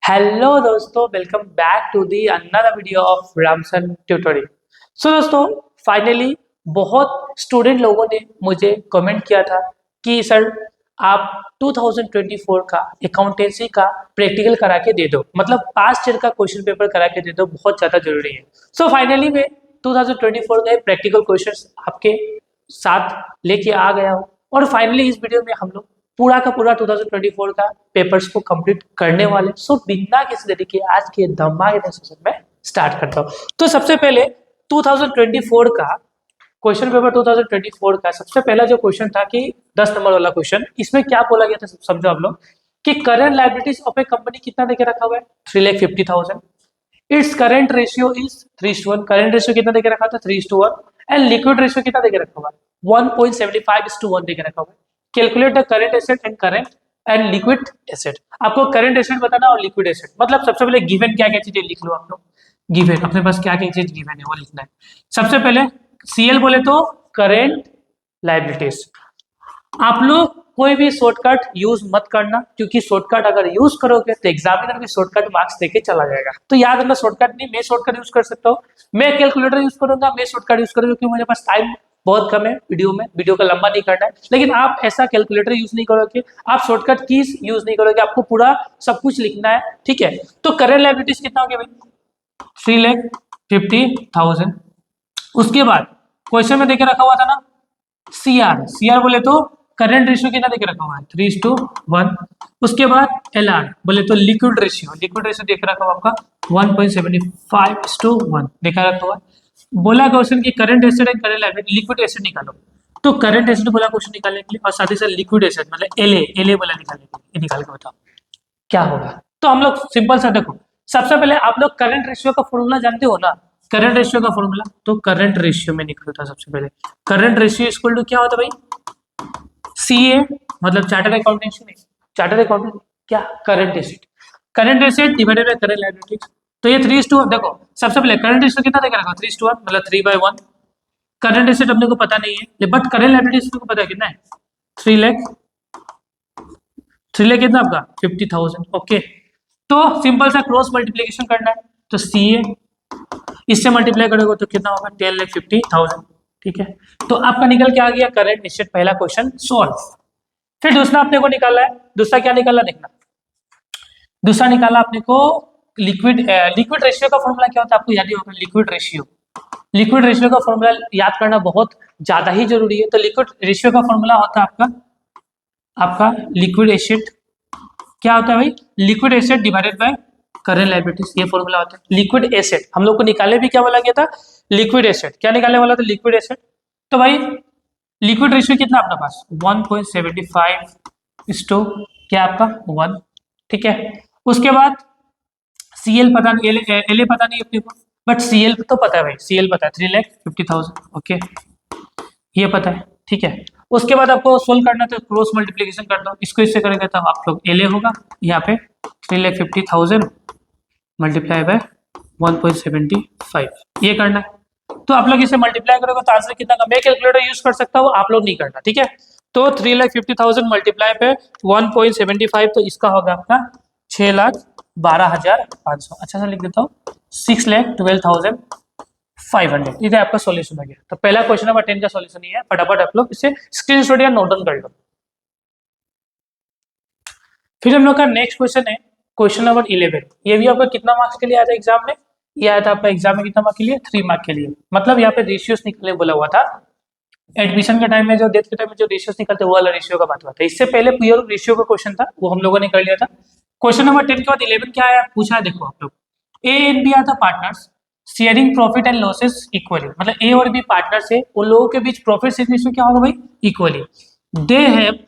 Hello दोस्तों, welcome back to the another video of रामसन tutorial. So दोस्तों, finally बहुत स्टूडेंट लोगों ने मुझे कमेंट किया था कि सर आप 2024 का अकाउंटेंसी का प्रैक्टिकल करा के दे दो, मतलब पास्ट ईयर का क्वेश्चन पेपर करा के दे दो, बहुत ज़्यादा जरूरी है। सो फाइनली मैं 2024 का प्रैक्टिकल क्वेश्चन आपके साथ लेके आ गया हूँ और फाइनली इस वीडियो में हम लोग पूरा का पूरा 2024 का पेपर्स को कंप्लीट करने वाले। सो बिना किसी तरीके आज के धमाकेदार सेशन में स्टार्ट करता हूँ। तो सबसे पहले 2024 का क्वेश्चन पेपर 2024 का सबसे पहला जो क्वेश्चन था कि 10 नंबर वाला क्वेश्चन, इसमें क्या बोला गया था समझो आप लोग कि current liabilities of A company कितना देके रखा हुआ है 3,50,000। Its current ratio is 3:1। Current ratio कितना देके रखा था 3:1 एंड लिक्विड रेशियो कितना देके रखा हुआ है 1.75:1 देके रखा हुआ है। Calculate the current asset and liquid asset. आपको करंट एसेट बताना और लिक्विड एसेट, मतलब सबसे पहले गिवन क्या क्या चीजें लिख लो आप लोग। गिवन अपने पास क्या क्या चीज गिवन है वो लिखना है। सबसे पहले सीएल बोले तो करंट लायबिलिटीज। आप लोग कोई भी शॉर्टकट यूज मत करना, क्योंकि शॉर्टकट अगर यूज करोगे तो एग्जामिनर भी शॉर्टकट मार्क्स देके चला जाएगा। तो याद रखना, शॉर्टकट नहीं, मैं शॉर्टकट यूज कर सकता हूँ, मैं कैलकुलेटर यूज करूंगा, मैं शॉर्टकट यूज करूंगा, क्योंकि मेरे पास टाइम बहुत कम है वीडियो का लंबा नहीं करना है। लेकिन आप ऐसा कैलकुलेटर यूज नहीं करोगे, आप शॉर्टकट कीज यूज नहीं करोगे, आपको पूरा सब कुछ लिखना है, ठीक है। तो करंट लायबिलिटीज कितना हो गया भाई 3,50,000। उसके बाद क्वेश्चन में देके रखा हुआ था ना सीआर बोले तो करंट रेशियो कितना देके रखा हुआ है 3:1। उसके बाद एलआर बोले तो लिक्विड रेशियो देख रखा हुआ आपका 1.75:1 देखा रखा हुआ है। बोला क्वेश्चन की current asset and current liability, liquid asset निकालो। तो करंट एसेट बोला क्वेश्चन निकालने के लिए और साथ ही साथ लिक्विड एसेट मतलब एलए बोला निकालने के लिए, निकाल के बताओ क्या होगा। तो हम लोग सिंपल सा देखो, सबसे पहले आप लोग करंट रेशियो का फॉर्मूला जानते हो ना, करंट रेशियो का फॉर्मूला तो करंट रेशियो में निकलता है। सबसे पहले करंट रेशियो इक्वल टू क्या होता है भाई सीए, मतलब चार्टर्ड अकाउंटेंसी में, चार्टर्ड अकाउंटेंट क्या current asset divided by current liabilities. तो ये 3:1 देखो, सबसे पहले करंट रेशियो कितना देकर रखा 3:1 मतलब 3/1। करंट एसेट अपने को पता नहीं है, बट करंट लायबिलिटीज को पता है कितना है 3 लाख कितना आपका 50,000। ओके, तो सिंपल सा क्रॉस मल्टीप्लीकेशन करना है, तो सीए इससे मल्टीप्लाई करोगे तो कितना होगा 10,50,000, ठीक है। तो आपका निकल के आ गया करंट एसेट, पहला क्वेश्चन सॉल्व। फिर दूसरा अपने को निकाला है, दूसरा क्या निकाला देखना, दूसरा निकाला अपने को लिक्विड रेशियो का फॉर्मूला क्या होता है आपको याद ही होगा, लिक्विड रेशियो का फॉर्मूला याद करना बहुत ज्यादा ही जरूरी है। तो लिक्विड रेशियो का फॉर्मूला होता है आपका लिक्विड एसेट, क्या होता है भाई liquid asset divided by current liabilities, ये फॉर्मूला होता है। लिक्विड एसेट हम लोग को निकाले भी क्या बोला गया था, लिक्विड एसेट क्या निकालने वाला था लिक्विड एसेट। तो भाई लिक्विड रेशियो कितना अपना पास 1.75 क्या आपका 1, ठीक है। उसके बाद सीएल पता नहीं, एल पता नहीं अपने को, बट सीएल तो पता है भाई, सीएल पता है 3,50,000, ओके ये पता है, ठीक है। उसके बाद आपको सोल्व करना तो क्रॉस मल्टीप्लीकेशन कर दो, इसको इससे करेंगे तो आप लोग एल होगा यहाँ पे 3,50,000 मल्टीप्लाई बाय 1.75 ये करना है। तो आप लोग इसे मल्टीप्लाई करोगे तो आंसर कितना, मैं कैलकुलेटर यूज कर सकता हूँ, आप लोग नहीं करना, ठीक है। तो 3,50,000 मल्टीप्लाई पे 1.75, तो इसका होगा आपका 6,12,500। अच्छा सा लिख देता हूँ 6,12,500, इधर आपका सॉल्यूशन हो गया। तो पहला क्वेश्चन नंबर 10 का सॉल्यूशन ही है, फटाफट आप लोग इसे स्क्रीनशॉट या नोट डाउन कर लो। फिर हम लोग का नेक्स्ट क्वेश्चन है क्वेश्चन नंबर 11। ये भी आपका कितना मार्क्स के लिए आया था एग्जाम में, ये आया था आपका एग्जाम में कितना मार्क्स के लिए 3 मार्क्स के लिए। मतलब यहाँ पे रेशियोस निकलने बोला हुआ था, एडमिशन के टाइम में जो डेथ के टाइम में जो रेशियोस निकलते वो वाला रेशियो का बात हुआ था। इससे पहले प्योर रेशियो का क्वेश्चन था, वो हम लोगों ने कर लिया था। क्वेश्चन नंबर 10 के बाद 11 क्या आया पूछा है, देखो आप लोग A and B are the partners sharing profit and losses equally, मतलब ए और बी पार्टनर्स है, उन लोगों के बीच प्रॉफिट शेयरिंग रेशियो क्या होगा भाई equally. They have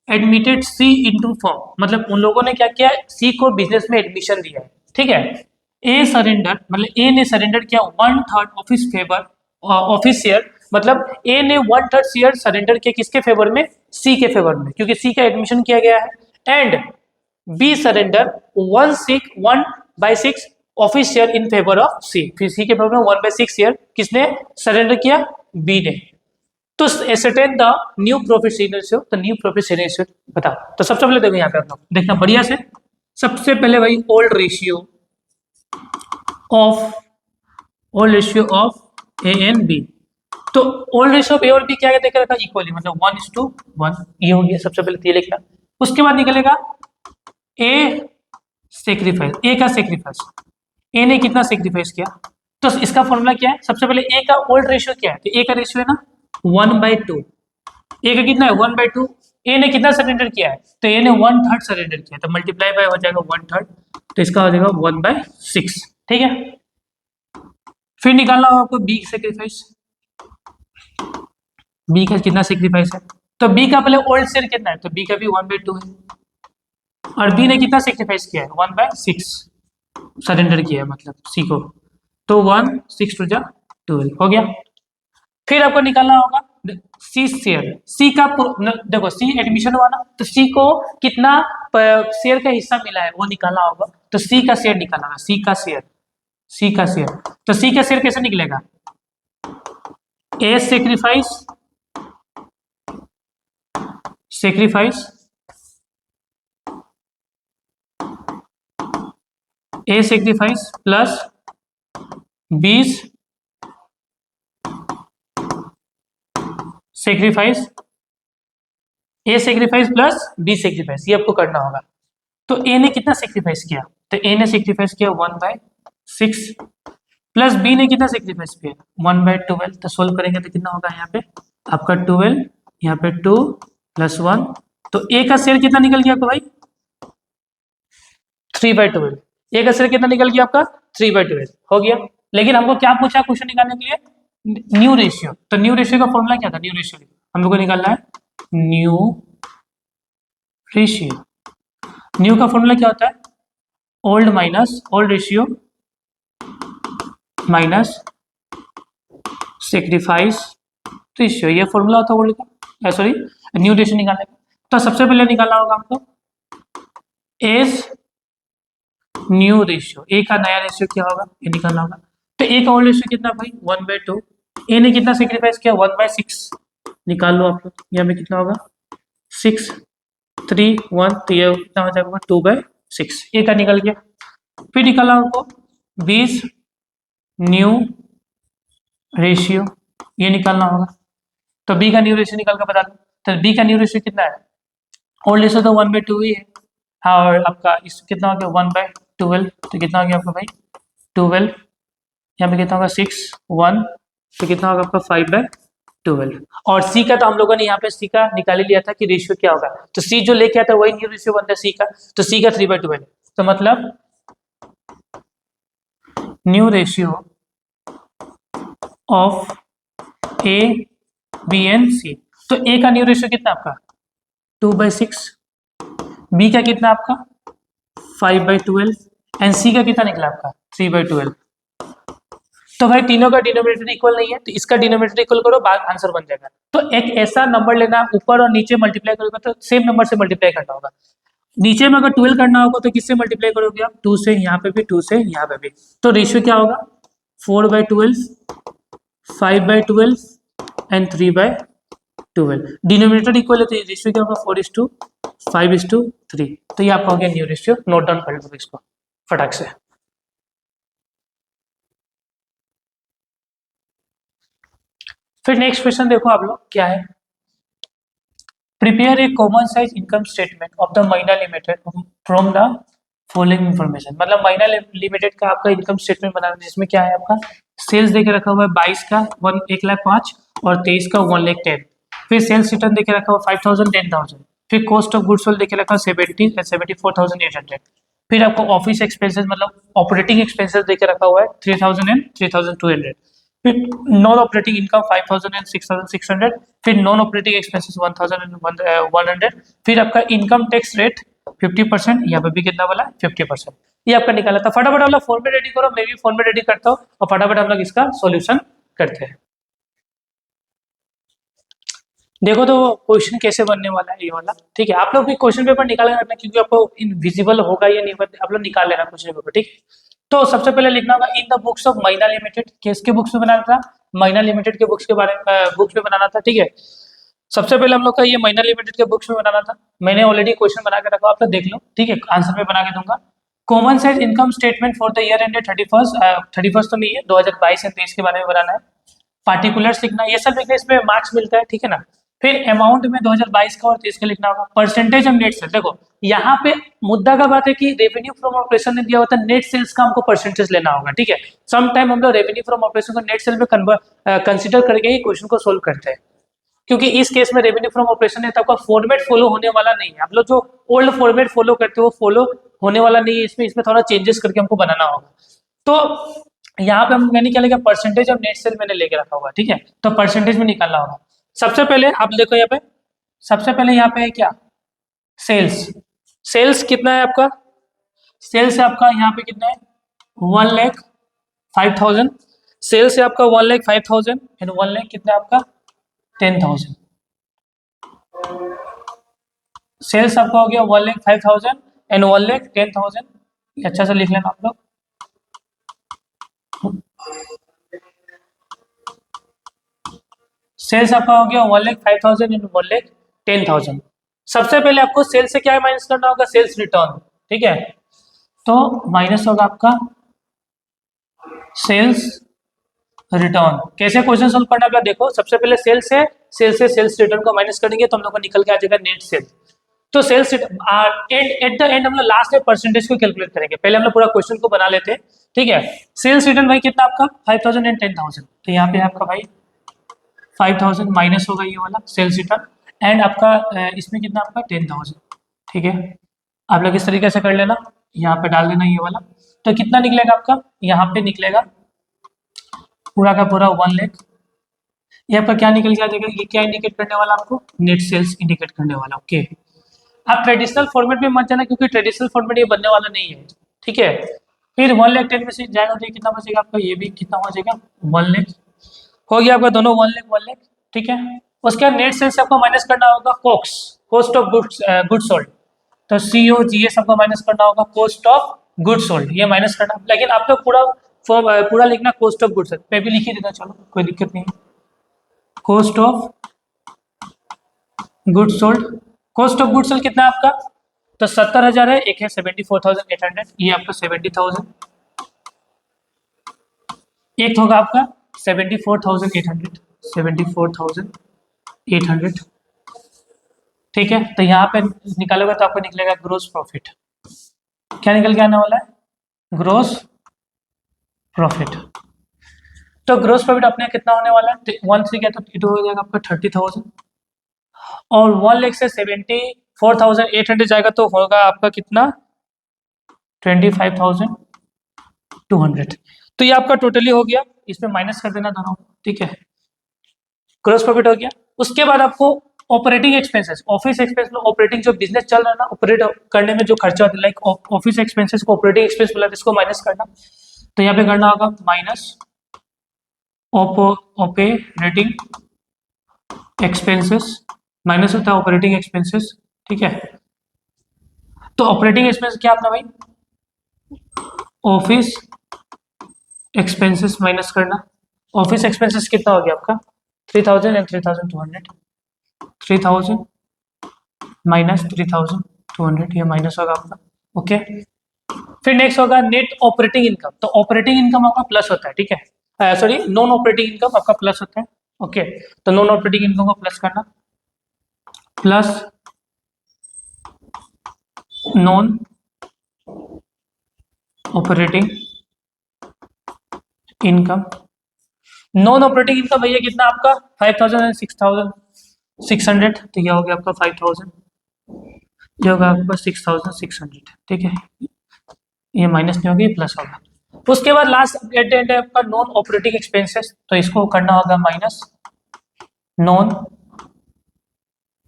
admitted C into firm, मतलब उन लोगों ने क्या किया सी को बिजनेस में एडमिशन दिया है, ठीक है। ए सरेंडर मतलब ए ने सरेंडर किया 1/3 of his favour office share, मतलब ए ने 1/3 शेयर सरेंडर किया किसके फेवर में सी के फेवर में, क्योंकि सी का एडमिशन किया गया है। And B surrender 1/6 of his share in favour of C, फिर सी के फेवर में 1/6 शेयर किसने सरेंडर किया बी ने। तो ascertain the new profit sharing ratio, तो न्यू प्रॉफिट शेयरिंग रेशियो बताओ। तो सबसे पहले देखो यहाँ पे आप लोग देखना बढ़िया से, सबसे पहले भाई old ratio of A and B. तो ओल्ड रेशियो ऑफ ए और बी क्या देख रखा इक्वली, मतलब 1:1, ये हो गया सबसे पहले, ये लिखना। उसके बाद निकलेगा ए सेक्रीफाइस, ए का सेक्रीफाइस, ए ने कितना सेक्रीफाइस किया। तो इसका फॉर्मूला क्या है, सबसे पहले ए का ओल्ड रेशियो क्या है, तो ए का रेशियो है ना 1/2, ए का कितना है 1/2, ए ने कितना सरेंडर किया है, तो ए ने 1/3 सरेंडर किया, तो मल्टीप्लाई बाय हो जाएगा 1/3, तो इसका हो जाएगा 1/6, ठीक है। फिर निकालना होगा आपको बी सेक्रीफाइस, बी का कितना सेक्रीफाइस है, तो बी का पहले ओल्ड शेयर कितना है, तो बी का भी 1/2 है, और बी ने कितना सेक्रीफाइस किया है 1/6 सरेंडर किया है, मतलब सी को, तो 1 6 2 12 हो गया। फिर आपको निकालना होगा सी शेयर, सी का देखो सी एडमिशन हुआ ना, तो सी को कितना शेयर का हिस्सा मिला है वो निकालना होगा, तो सी का शेयर निकालना है, सी का शेयर, सी का शेयर, तो सी का शेयर कैसे निकलेगा, A sacrifice, A sacrifice plus 20 sacrifice, A sacrifice plus B sacrifice, ये आपको करना होगा। तो ए ने कितना सेक्रीफाइस किया, तो ए ने सेक्रीफाइस किया 1/6 प्लस बी ने कितना सेक्रीफाइस किया 1/12, तो सोल्व करेंगे तो कितना होगा यहाँ पे आपका 12, यहाँ पे 2 + 1, तो ए का शेयर कितना निकल गया आपका भाई 3/12, ए का शेयर कितना निकल गया आपका 3/12 हो गया। लेकिन हमको क्या पूछा क्वेश्चन निकालने के लिए, न्यू रेशियो, तो न्यू रेशियो का फॉर्मूला क्या था, न्यू रेशियो हम लोग को निकालना है न्यू रेशियो, न्यू का फॉर्मूला क्या होता है old minus old ratio minus sacrifice ratio, ये फॉर्मूला होता है ओल्ड का, सॉरी न्यू रेशियो निकालने का। तो सबसे पहले निकालना होगा हमको एज न्यू रेशियो, ए का नया रेशियो क्या होगा ये निकालना होगा। तो ए का ओल्ड रेशियो कितना भाई 1/2, ए ने कितना सेक्रीफाइस किया 1/6, निकाल लो आप लोग, यहाँ पे कितना होगा 6 3 1, तो ये कितना हो जाएगा 2/6, ए का निकल गया। फिर निकालना हमको 20 न्यू रेशियो, ये निकालना होगा, तो बी का न्यू रेशियो निकाल कर बता दो, तो बी का न्यू रेशियो कितना है, ओल्ड रेशियो तो 1/2 ही है, और आपका इस कितना हो गया 1/12, तो कितना हो गया आपका भाई 12, यहाँ पे कितना होगा 6 1, तो कितना होगा आपका 5/12, और सी का तो हम लोगों ने यहाँ पे सी का निकाल लिया था कि रेशियो क्या होगा, तो सी जो लेके आता है वही न्यू रेशियो बनता है सी का, तो सी का 3/12, तो मतलब new ratio of A B and C, तो ए का न्यू रेशियो कितना आपका 2/6, बी का कितना आपका 5/12, एंड सी का कितना निकला आपका 3/12। तो भाई तीनों का डिनोमिनेटर इक्वल नहीं है, तो इसका डिनोमिनेटर इक्वल करो, बाद आंसर बन जाएगा। तो एक ऐसा नंबर लेना, ऊपर और नीचे मल्टीप्लाई करोगे तो सेम नंबर से मल्टीप्लाई करना होगा। नीचे में अगर 12 करना होगा तो किससे मल्टीप्लाई करोगे आप, 2 से, यहाँ पे भी 2 से, यहाँ पे भी, तो रेशियो क्या होगा 4/12, 5/12 एंड 3/12, डिनोमिनेटर इक्वल है तो रेशियो क्या होगा 4:5:3, तो ये आपका हो गया न्यू रेशियो। नोट डाउन कर लो इसको फटाक से। फिर नेक्स्ट क्वेश्चन देखो आप लोग क्या है, prepare a common size income statement of the Mahina limited from the following information, मतलब महीना लिमिटेड का आपका इनकम स्टेटमेंट बनाना है, जिसमें क्या है आपका सेल्स देके रखा हुआ है 22 का 1,05,000 और 23 का 1,10,000, फिर सेल्स रिटर्न देके रखा हुआ 5,000 10,000, फिर कॉस्ट ऑफ गुड्स सोल्ड देके रखा हुआ 74,800, फिर आपको ऑफिस एक्सपेंसेस मतलब ऑपरेटिंग एक्सपेंसेस देके रखा हुआ है 3,000 एंड 3,200, फिर नॉन ऑपरेटिंग इनकम 5,000 एंड 6,600, फिर नॉन ऑपरेटिंग एक्सपेंसेस 1,000 एंड 100, फिर आपका इनकम टैक्स रेट 50%, यहाँ पे भी कितना वाला 50%, ये आपका निकाला था। फटाफट हम लोग फॉर्मेट रेडी करो, मैं भी फॉर्मेट रेडी करता हूँ और फटाफट हम लोग इसका सॉल्यूशन करते हैं। देखो तो क्वेश्चन कैसे बनने वाला है ये वाला, ठीक है। आप लोग भी क्वेश्चन पेपर निकाल रखना, क्योंकि आपको इनविजिबल होगा या नहीं होगा, आप लोग निकाल लेना क्वेश्चन पेपर, ठीक है। तो सबसे पहले लिखना होगा इन द बुक्स ऑफ महीना लिमिटेड, किसके बुक्स में बनाना था, महीना लिमिटेड के बुक्स के बारे में बुक्स में बनाना था, ठीक है। सबसे पहले हम लोग का ये महीना लिमिटेड के बुक्स में बनाना था, मैंने ऑलरेडी क्वेश्चन बना के रखा, आप लोग देख लो, ठीक है, आंसर में बना के दूंगा। Common size income statement for the year ended 31st तो नहीं है, 2022 या 23 के बारे में बनाना है। पार्टिकुलर लिखना, ये सब लिखने इसमें मार्क्स मिलता है, ठीक है ना। फिर अमाउंट में 2022 का और 23 का लिखना होगा। परसेंटेज ऑफ नेट सेल्स, देखो यहाँ पे मुद्दा का बात है कि रेवेन्यू फ्रॉम ऑपरेशन ने दिया होता है, नेट सेल्स का हमको परसेंटेज लेना होगा, ठीक है। सम टाइम हम लोग रेवेन्यू फ्रॉम ऑपरेशन को नेट सेल में कंसिडर करके ही क्वेश्चन को सोल्व करते हैं, क्योंकि इस केस में रेवेन्यू फ्रॉम ऑपरेशन है तो आपका फॉर्मेट फॉलो होने वाला नहीं है। आप लोग जो ओल्ड फॉर्मेट फॉलो करते हो वो फॉलो होने वाला नहीं है, इसमें थोड़ा चेंजेस करके हमको बनाना होगा। तो यहाँ पे मैंने क्या लिखा, परसेंटेज ऑफ नेट सेल मैंने लेके रखा होगा, ठीक है। तो परसेंटेज में निकालना होगा। सबसे पहले आप देखो यहाँ पे, सबसे पहले यहाँ पे है क्या, सेल्स। सेल्स कितना है आपका, सेल्स है आपका यहाँ पे कितना है, 1,05,000। सेल्स है आपका 1,05,000 एंड 1 लाख कितना है आपका, 10,000। सेल्स आपका हो गया 1,05,000 एंड 1,10,000। अच्छा से लिख लेना आप लोग। सेल्स आपका हो गया 1,05,000 एंड 1,10,000। सबसे पहले आपको सेल्स से क्या माइनस करना होगा, सेल्स रिटर्न, ठीक है। तो माइनस होगा आपका सेल्स रिटर्न। कैसे क्वेश्चन सोल्व करना है देखो, सबसे पहले सेल्स है, सेल्स से सेल्स रिटर्न को माइनस करेंगे तो हम लोग को निकल के आ जाएगा नेट सेल। तो सेल्स एट द एंड हम लोग लास्ट में परसेंटेज को कैलकुलेट करेंगे, पहले हम लोग पूरा क्वेश्चन को बना लेते हैं, ठीक है। सेल्स रिटर्न भाई कितना आपका 5,000 एंड 10,000, तो यहाँ पे आपका भाई 5,000 माइनस होगा ये वाला सेल्स रिटर्न, एंड आपका इसमें कितना आपका 10,000, ठीक है। आप लोग इस तरीके से कर लेना, यहाँ पे डाल देना ये वाला। तो कितना निकलेगा आपका, यहाँ पे निकलेगा पूरा का पूरा 1 लाख। यहाँ पर क्या निकल के आ जाएगा, ये क्या इंडिकेट करने वाला आपको, नेट सेल्स इंडिकेट करने वाला, ओके। आप ट्रेडिशनल फॉर्मेट में मत जाना, क्योंकि ट्रेडिशनल फॉर्मेट ये बनने वाला नहीं है, ठीक है। फिर 1,10,000 में से जाएगा तो कितना बचेगा आपका, ये भी कितना हो जाएगा 1 लाख। हो गया आपका दोनों 1 लाख 1 लाख, ठीक है। उसके बाद नेट सेल्स आपको माइनस करना होगा COGS, cost of goods sold. तो COGS आपको माइनस करना होगा कॉस्ट ऑफ गुड्स सोल्ड, ये माइनस करना। लेकिन आप लोग पूरा लिखना कॉस्ट ऑफ गुड्स, मैं भी लिख ही देता, चलो कोई दिक्कत नहीं है। Cost of goods sold, cost of goods sold कितना है आपका, तो 70,000 है, एक है 74,800, ये आपका 70,000, एक होगा आपका 74,800, 74,800, ठीक है। तो यहाँ पे निकालोगे तो आपको निकलेगा ग्रोस प्रॉफिट। क्या निकल के आने वाला है, ग्रोस प्रॉफिट। तो ग्रोस प्रॉफिट अपने कितना होने वाला है, 1 से क्या, तो इट हो जाएगा आपका 30,000, और 1 लाख से 74,800 जाएगा तो होगा आपका कितना 25,200। तो ये आपका टोटली हो गया, इसमें माइनस कर देना दोनों, ठीक है। ग्रोस प्रॉफिट हो गया। उसके बाद आपको ऑपरेटिंग एक्सपेंसेस, ऑफिस एक्सपेंस में, ऑपरेटिंग जो बिजनेस चल रहा है ना, ऑपरेट करने में जो खर्चा होता है, लाइक ऑफिस एक्सपेंसेस को ऑपरेटिंग एक्सपेंस बोला, इसको माइनस करना। तो यहाँ पे करना होगा माइनस ऑपरेटिंग एक्सपेंसेस, माइनस होता है ऑपरेटिंग एक्सपेंसेस, ठीक है। तो ऑपरेटिंग एक्सपेंस क्या अपना भाई, ऑफिस एक्सपेंसेस माइनस करना। ऑफिस एक्सपेंसेस कितना हो गया आपका 3,000 एंड 3,200, 3,000 माइनस 3,200, ये माइनस होगा आपका, ओके। फिर नेक्स्ट होगा नेट ऑपरेटिंग इनकम। तो ऑपरेटिंग इनकम आपका प्लस होता है, ठीक है, सॉरी नॉन ऑपरेटिंग इनकम आपका प्लस होता है, ओके। तो नॉन ऑपरेटिंग इनकम को प्लस करना, plus non operating income. Non operating income भैया कितना आपका 5,000 एंड 6,600, तो यह हो गया आपका 5,000, ये होगा आपका 6,600, ठीक है। ये माइनस नहीं होगी, प्लस होगा। उसके बाद लास्ट एट एंड है आपका नॉन ऑपरेटिंग एक्सपेंसेस, तो इसको करना होगा minus non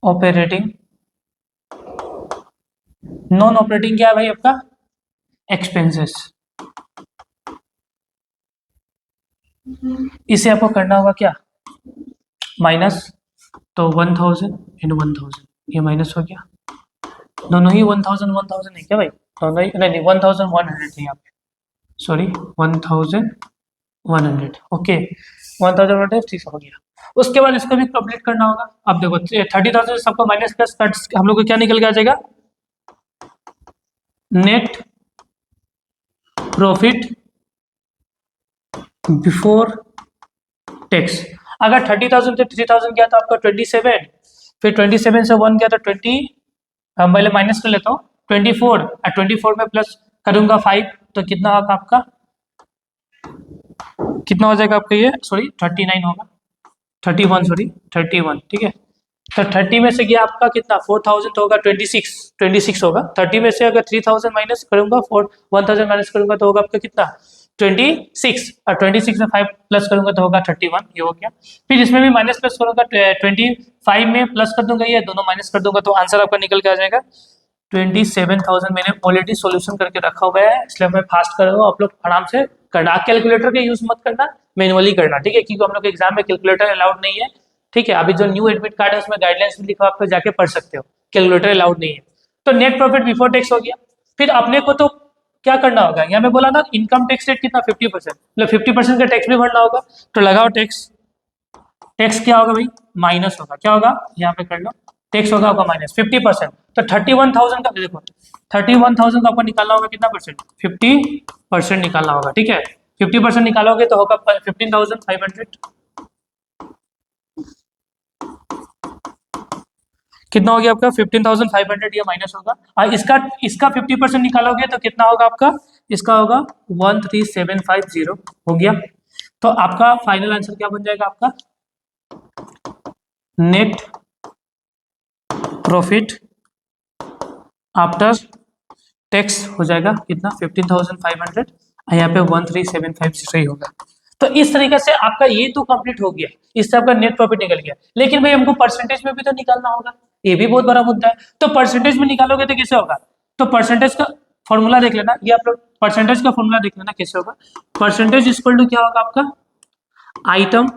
operating. Non operating क्या है भाई आपका एक्सपेंसेस, इसे आपको करना होगा क्या माइनस। तो 1,000 एंड 1,000, ये माइनस हो गया, दोनों ही 1,000 1,000 है क्या भाई, दोनों ही नहीं 1,100 है यहाँ पे, सॉरी 1,100, ओके। 11,3 हो गया। उसके बाद इसको भी कंप्लीट करना होगा। अब देखो 30,000 से सबको माइनस प्लस कट, हम लोग को क्या निकल के आ जाएगा, नेट प्रॉफिट बिफोर टैक्स। अगर 30,000 से 3,000 गया तो आपका 27, फिर 27 से 1 गया तो 20, पहले माइनस कर लेता हूँ 24, और 24 में प्लस करूंगा 5, तो कितना होगा आपका, कितना हो जाएगा आपका ये, सॉरी 39 होगा, 31 सॉरी 31, ठीक है। तो 30 में से गया आपका कितना 4,000, तो होगा 26 होगा। 30 में से अगर 3,000 माइनस करूंगा 1,000 माइनस करूंगा तो होगा आपका कितना 26, और 26 में 5 प्लस करूंगा तो होगा 31, ये हो गया। फिर इसमें भी माइनस प्लस करूंगा 25 में प्लस कर दूंगा, ये दोनों माइनस कर दूंगा, तो आंसर आपका निकल के आ जाएगा 27,000। मैंने ऑलरेडी सॉल्यूशन करके रखा हुआ है, इसलिए मैं फास्ट कर रहा हूँ, आप लोग आराम से करना। कैलकुलेटर का यूज मत करना, मैनुअली करना, ठीक है, क्योंकि हम लोग के एग्जाम में कैलकुलेटर अलाउड नहीं है, ठीक है। अभी जो न्यू एडमिट कार्ड है उसमें गाइडलाइंस भी लिखा, आप जाके पढ़ सकते हो, कैलकुलेटर अलाउड नहीं है। तो नेट प्रॉफिट बिफोर टैक्स हो गया। फिर अपने को तो क्या करना होगा, यहाँ पे बोला ना इनकम टैक्स रेट कितना 50%, मतलब 50% का टैक्स भी भरना होगा। तो लगाओ टैक्स, टैक्स क्या होगा भाई, माइनस होगा, क्या होगा यहाँ पे कर लो, टैक्स होगा आपका माइनस 50%। तो 31,000 का देखो, 31,000 का आपको निकालना होगा कितना परसेंट, 50% निकालना होगा, ठीक है। 50% निकालोगे तो होगा 15,500, कितना हो गया आपका 15,500, ये माइनस होगा। और इसका 50% निकालोगे तो कितना होगा आपका, इसका होगा 13,750 हो गया। तो आपका फाइनल आंसर क्या बन जाएगा, आपका नेट प्रॉफिट आफ्टर टैक्स हो जाएगा कितना 15,500, यहाँ पे 13,750 होगा। तो इस तरीके से आपका ये तो कंप्लीट हो गया, इससे आपका नेट प्रॉफिट निकल गया। लेकिन भाई हमको परसेंटेज में भी तो निकालना होगा, ये भी बहुत बड़ा मुद्दा है। तो परसेंटेज में निकालोगे तो कैसे होगा, तो परसेंटेज का फॉर्मूला देख लेना, ये आप लोग परसेंटेज का फॉर्मूला देख लेना कैसे होगा। परसेंटेज इक्वल टू क्या होगा आपका, आइटम,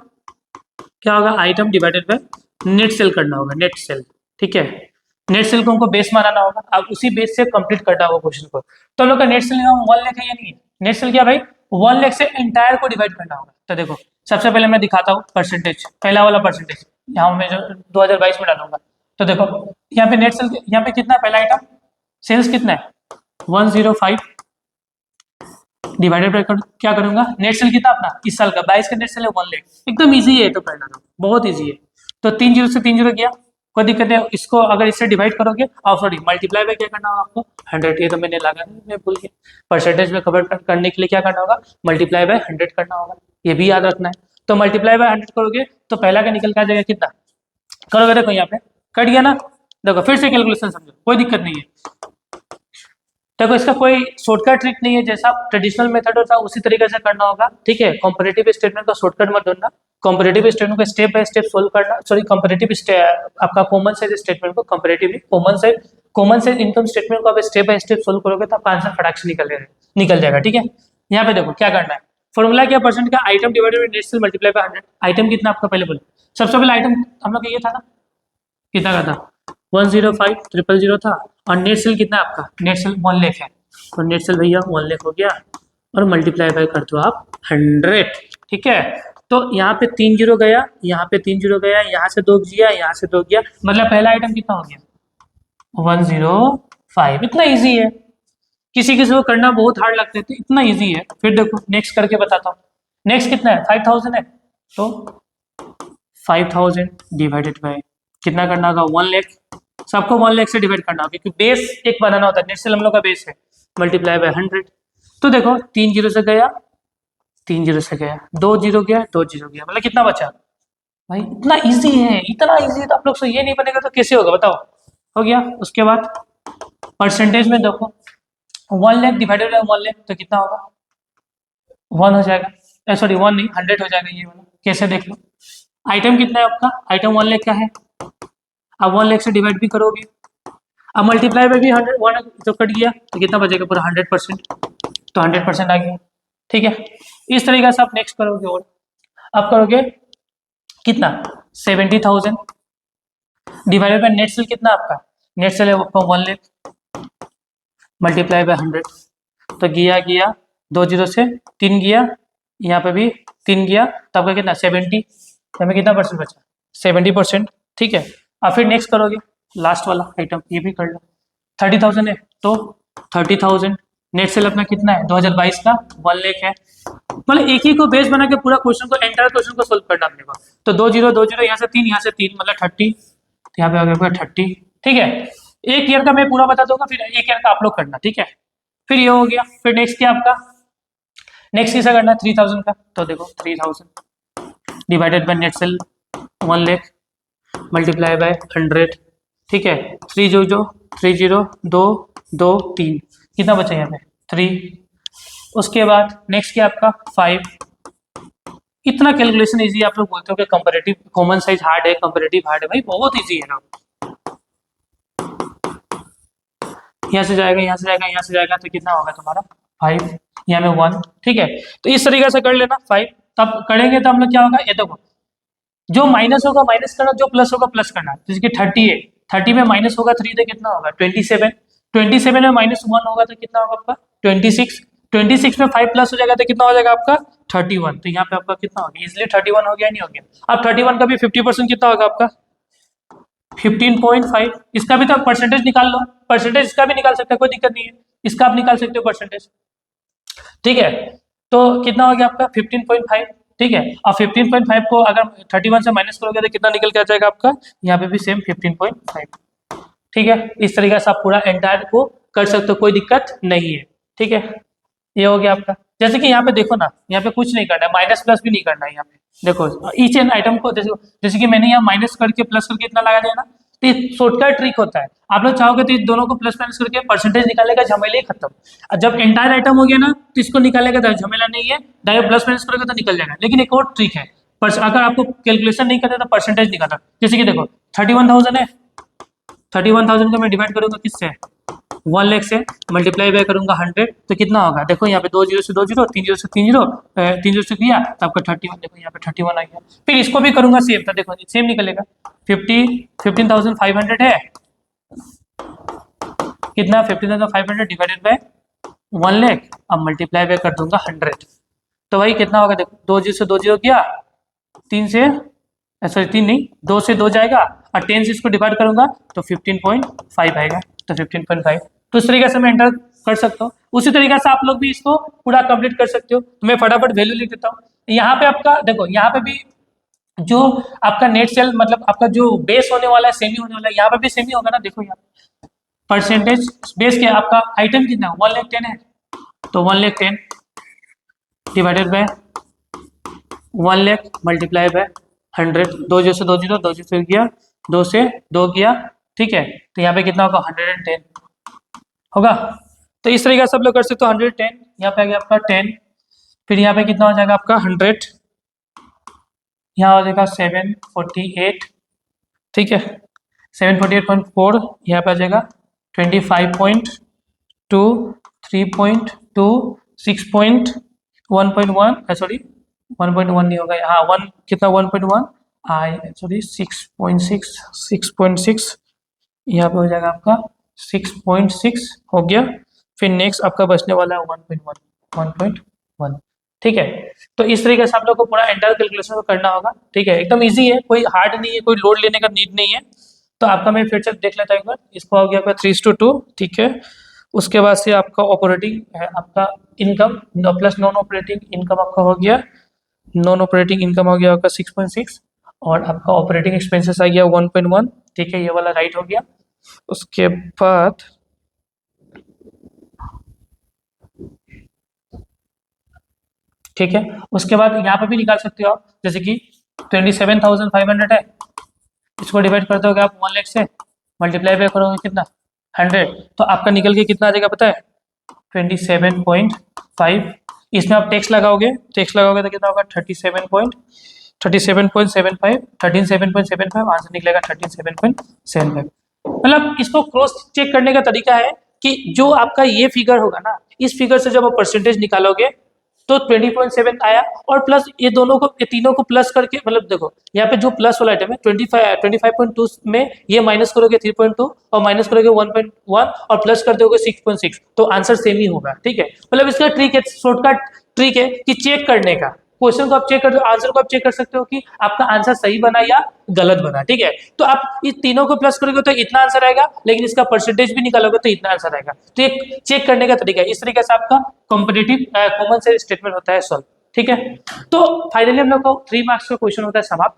क्या होगा item divided by net cell करना होगा, नेट सेल, ठीक है। नेट सेल को हमको बेस बनाना होगा, अब उसी बेस से कंप्लीट करना होगा क्वेश्चन को। तो हम लोग का नेट सेल 1 लाख है या नहीं है, नेट सेल क्या भाई 1 लाख से एंटायर को डिवाइड करना होगा। तो देखो सबसे पहले मैं दिखाता हूँ परसेंटेज, पहला वाला परसेंटेज यहाँ मैं जो 2022 में डालूंगा। तो देखो यहाँ पे नेट सेल, यहाँ पे कितना है पहला आइटम, सेल्स कितना है 105 डिवाइडेड बाय क्या करूंगा, नेट सेल कितना अपना इस साल का 22 का नेट सेल है 1 लाख, एकदम इजी है, तो करना बहुत इजी है। तो 3 जीरो से 3 जीरो गया, कोई दिक्कत नहीं। इसको अगर इससे डिवाइड करोगे, और सॉरी मल्टीप्लाई में क्या करना होगा आपको 100, ये तो मैंने लगा नहीं, मैं भूल गया। परसेंटेज में कवर करने के लिए क्या करना होगा, मल्टीप्लाई बाय 100 करना होगा, ये भी याद रखना है। तो मल्टीप्लाई बाय 100 करोगे तो पहला का निकल के आ जाएगा कितना, करोगे देखो यहाँ पे कट गया ना, देखो फिर से कैलकुलेशन समझो, कोई दिक्कत नहीं है। देखो इसका कोई शॉर्टकट ट्रिक नहीं है, जैसा ट्रेडिशनल मेथड होता है उसी तरीके से करना होगा, ठीक है। कॉम्परेटिव स्टेटमेंट का शॉर्टकट मत ढूंढना, कॉम्परेटिव स्टेटमेंट को स्टेप बाय स्टेप सोल्व करना, सॉरी कॉम्परेटिव आपका कॉमन साइज स्टेटमेंट को comparative common size income statement को आप स्टेप बाय स्टेप सोल्व करोगे तो आपका आंसर फटाक से निकल जाएगा, ठीक है। यहाँ पे देखो क्या करना है, फॉर्मूला क्या, परसेंट का item divided by net cell multiply by 100। Item कितना आपका पहले बोलो, सबसे पहले आइटम हम लोग का ये था ना, कितना का था 105,000 था, और नेट सेल कितना आपका, नेट सेल 1 लाख है, तो नेट सेल भैया 1 लाख हो गया, और मल्टीप्लाई बाय कर दो आप 100, ठीक है। तो यहाँ पे 3 जीरो गया, यहाँ पे 3 जीरो गया, यहाँ से 2 गया, यहाँ से 2 गया, मतलब पहला आइटम कितना हो गया 105। इतना इजी है, किसी किसी को करना बहुत हार्ड लगता है, तो इतना इजी है। फिर देखो नेक्स्ट करके बताता हूँ, नेक्स्ट कितना है 5,000 है, तो 5,000 डिवाइडेड बाय कितना करना होगा 1 लाख, सबको 1 लाख से डिवाइड करना होगा, क्योंकि बेस एक बनाना होता है, नेट सेल हम लोग का बेस है, मल्टीप्लाई बाय 100। तो देखो 3 जीरो से गया, 3 जीरो से गया, 2 जीरो गया, 2 जीरो गया, मतलब कितना बचा भाई, इतना इजी है, इतना इजी है, तो आप लोग से ये नहीं बनेगा तो कैसे होगा बताओ, हो गया। उसके बाद परसेंटेज में देखो 1 लाख डिवाइडेड बाय 1 लाख तो कितना होगा 1 हो जाएगा, सॉरी 1 नहीं 100 हो जाएगा, ये वाला कैसे देख लो। आइटम कितना है आपका, आइटम 1 लाख का है, अब 1 लाख से डिवाइड भी करोगे, अब मल्टीप्लाई में भी 100 तो कट गया, तो कितना बचेगा पूरा 100%, तो 100% आ गया, ठीक है। इस तरीके से आप नेक्स्ट करोगे, और आप करोगे कितना 70,000 डिवाइडेड बाय नेट सेल कितना आपका, नेट सेल है आपका 1 लाख मल्टीप्लाई बाय 100, तो गया 2 जीरो से 3 गया, यहाँ पे भी 3 गया, तो आपका कितना 70, हमें कितना परसेंट बचा 70%। ठीक है, अब फिर नेक्स्ट करोगे लास्ट वाला आइटम, ये भी कर लो। 30,000 है तो 30,000, नेट सेल अपना कितना है 2022 का 1 लाख है। मतलब एक ही को बेस बना के पूरा क्वेश्चन को, एंटायर क्वेश्चन को सोल्व करना अपने को। तो 2 0 यहाँ से 3, यहाँ से 3 मतलब 30, तो यहाँ पे आ गया 30। ठीक है, एक ईयर का मैं पूरा बता दूंगा, फिर एक ईयर का आप लोग करना। ठीक है, फिर ये हो गया। फिर नेक्स्ट क्या आपका, नेक्स्ट किसा करना है 3000 का, तो देखो 3000 divided by net cell 1 lakh multiply by 100। ठीक है, 3 जो 3 0 2 2 3, कितना बचा यहाँ पे 3। उसके बाद नेक्स्ट क्या आपका 5। इतना कैलकुलेशन इजी, आप लोग बोलते हो कि कंपैरेटिव कॉमन साइज हार्ड है, कंपैरेटिव हार्ड है, भाई बहुत इजी है ना। यहाँ से जाएगा, यहाँ से जाएगा, यहाँ से जाएगा, तो कितना होगा तुम्हारा 5, यहाँ में 1। ठीक है, तो इस तरीके से कर लेना 5। तब करेंगे तो हम लोग क्या होगा, ये देखो जो माइनस होगा माइनस करना, जो प्लस होगा प्लस करना। जैसे कि 30 है, 30 में माइनस होगा 3 तो कितना होगा 27, 27 में माइनस 1 होगा तो कितना होगा आपका 26, 26 में 5 प्लस हो जाएगा तो कितना हो जाएगा आपका 31। तो यहाँ पे आपका कितना हो गया, इजिली 31 हो गया, नहीं हो गया। अब 31 का भी 50% कितना होगा आपका 15.5। इसका भी तो परसेंटेज निकाल लो, परसेंटेज इसका भी निकाल सकते हैं, कोई दिक्कत नहीं है, इसका आप निकाल सकते हो परसेंटेज। ठीक है, तो कितना हो गया आपका 15.5। ठीक है, और 15.5 को अगर 31 से माइनस करोगे तो कितना निकल के आ जाएगा आपका, यहाँ पे भी सेम 15.5। ठीक है, इस तरीके से आप पूरा एंटायर को कर सकते हो, कोई दिक्कत नहीं है। ठीक है, ये हो गया आपका। जैसे कि यहाँ पे देखो ना, यहाँ पे कुछ नहीं करना है, माइनस प्लस भी नहीं करना है। यहाँ पे देखो ईच एंड आइटम को, जैसे कि मैंने यहाँ माइनस करके प्लस करके इतना लगा दिया ना, तो ये शॉर्टकट ट्रिक होता है। आप लोग चाहोगे तो इस दोनों को प्लस माइनस करके परसेंटेज निकालने का झमेला ही खत्म। और जब एंटायर आइटम हो गया ना, तो इसको निकालने का झमेला नहीं है, डायरेक्ट प्लस माइनस करोगे तो निकल जाएगा। लेकिन एक और ट्रिक है, अगर आपको कैलकुलेशन नहीं करते तो परसेंटेज निकालना। जैसे कि देखो 31,000 है, 31,000 को मैं डिवाइड करूंगा किससे 1 लाख से, मल्टीप्लाई बाय करूंगा 100, तो कितना होगा देखो यहाँ पे 2 0 से 2 0, 3 0 से 3 0, 3 0 से किया तो आपका 31, देखो यहाँ पे 31 आ गया। फिर इसको भी करूंगा सेम, तो देखो सेम निकलेगा 15,500 है, कितना 15,500 डिवाइडेड बाय 1 लाख, अब मल्टीप्लाई बाय कर दूंगा 100, तो भाई कितना होगा देखो 2 0 से 2 0 किया, 3 से सॉरी 3 नहीं 2 से 2 जाएगा, और 10 से इसको डिवाइड करूंगा तो 15.5 आएगा, तो 15.5। तो इस तरीके से मैं एंटर कर सकता हूँ। उसी तरीके से आप लोग भी इसको पूरा कंप्लीट कर सकते हो। तो मैं फटाफट वैल्यू लिख देता हूँ। यहाँ पे आपका देखो, यहाँ पे भी जो आपका नेट सेल मतलब आपका जो बेस होने वाला है सेमी होने वाला है, यहाँ पे भी सेमी होगा ना। देखो यहाँ परसेंटेज बेस क्या आपका आइटम कितना 1 लाख 10 है, तो 1 lakh 10 divided by 1 lakh multiply by 100, 2 0 से 2 0, 2 से गया, 2 से 2 गया। ठीक है, तो यहाँ पे कितना होगा 110 होगा। तो इस तरीके से सब लोग कर सकते हो। 110 यहाँ पे आ गया आपका 10, फिर यहाँ पे कितना हो जाएगा आपका 100, यहाँ हो जाएगा 748। ठीक है, 748.4 यहाँ पे आ जाएगा 25.2, 3.2, 6.1.1 सॉरी 1.1 नहीं होगा, हाँ 1 कितना 1.1 आई सॉरी 6.6, 6.6 यहाँ पे हो जाएगा आपका 6.6 हो गया। फिर नेक्स्ट आपका बचने वाला है 1.1। ठीक है, तो इस तरीके से आप लोग को पूरा एंटायर कैलकुलेशन को करना होगा। ठीक है, एकदम इजी है, कोई हार्ड नहीं है, कोई लोड लेने का नीड नहीं है। तो आपका मैं फिर से देख लेता हूँ एक बार। इसको हो गया आपका 3:2। ठीक है, उसके बाद से आपका ऑपरेटिंग है, आपका income plus non operating income आपका हो गया, नॉन ऑपरेटिंग इनकम हो गया आपका 6.6, और आपका ऑपरेटिंग एक्सपेंसेस आ गया 1.1। ठीक है, ये वाला राइट हो गया। उसके बाद ठीक है, उसके बाद यहाँ पे भी निकाल सकते हो आप। जैसे कि 27,500 है, इसको डिवाइड करते हो आप 1 लाख से, मल्टीप्लाई बाय करोगे कितना 100, तो आपका निकल के कितना आ जाएगा पता है 27.5। इसमें आप टैक्स लगाओगे तो कितना होगा 13.75 आंसर निकलेगा 13.75। मतलब इसको क्रॉस चेक करने का तरीका है कि जो आपका ये फिगर होगा ना, इस फिगर से जब आप परसेंटेज निकालोगे तो 20.7 आया, और प्लस ये दोनों को, ये तीनों को प्लस करके, मतलब देखो यहाँ पे जो प्लस वाला आइटम है 25.2 में ये माइनस करोगे 3.2 और माइनस करोगे 1.1 और प्लस कर दोगे 6.6, तो आंसर सेम ही होगा। ठीक है, मतलब इसका ट्रिक है, शॉर्टकट ट्रिक है कि चेक करने का, क्वेश्चन को आप चेक कर दो, आंसर को आप चेक कर सकते हो कि आपका आंसर सही बना या गलत बना। ठीक है, तो आप इस तीनों को प्लस करोगे तो इतना आंसर आएगा, लेकिन इसका परसेंटेज भी निकालोगे तो इतना आंसर आएगा। तो ये चेक करने का तरीका है, इस तरीके से आपका कॉम्पिटिटिव कॉमन सेंस स्टेटमेंट होता है सॉल्व। ठीक है, तो फाइनली हम लोग को 3 मार्क्स का क्वेश्चन होता है समाप्त।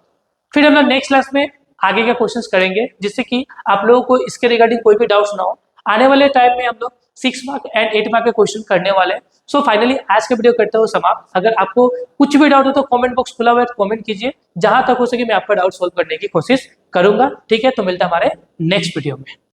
फिर हम लोग नेक्स्ट क्लास में आगे के क्वेश्चंस करेंगे, जिससे कि आप लोगों को इसके रिगार्डिंग कोई भी डाउट्स ना हो। आने वाले टाइम में हम लोग 6 मार्क एंड 8 मार्क के क्वेश्चन करने वाले हैं। सो फाइनली आज का वीडियो करते हो समाप्त। अगर आपको कुछ भी डाउट हो तो कमेंट बॉक्स खुला हुआ है, तो कमेंट कीजिए, जहां तक हो सके मैं आपका डाउट सॉल्व करने की कोशिश करूंगा। ठीक है, तो मिलता है हमारे नेक्स्ट वीडियो में।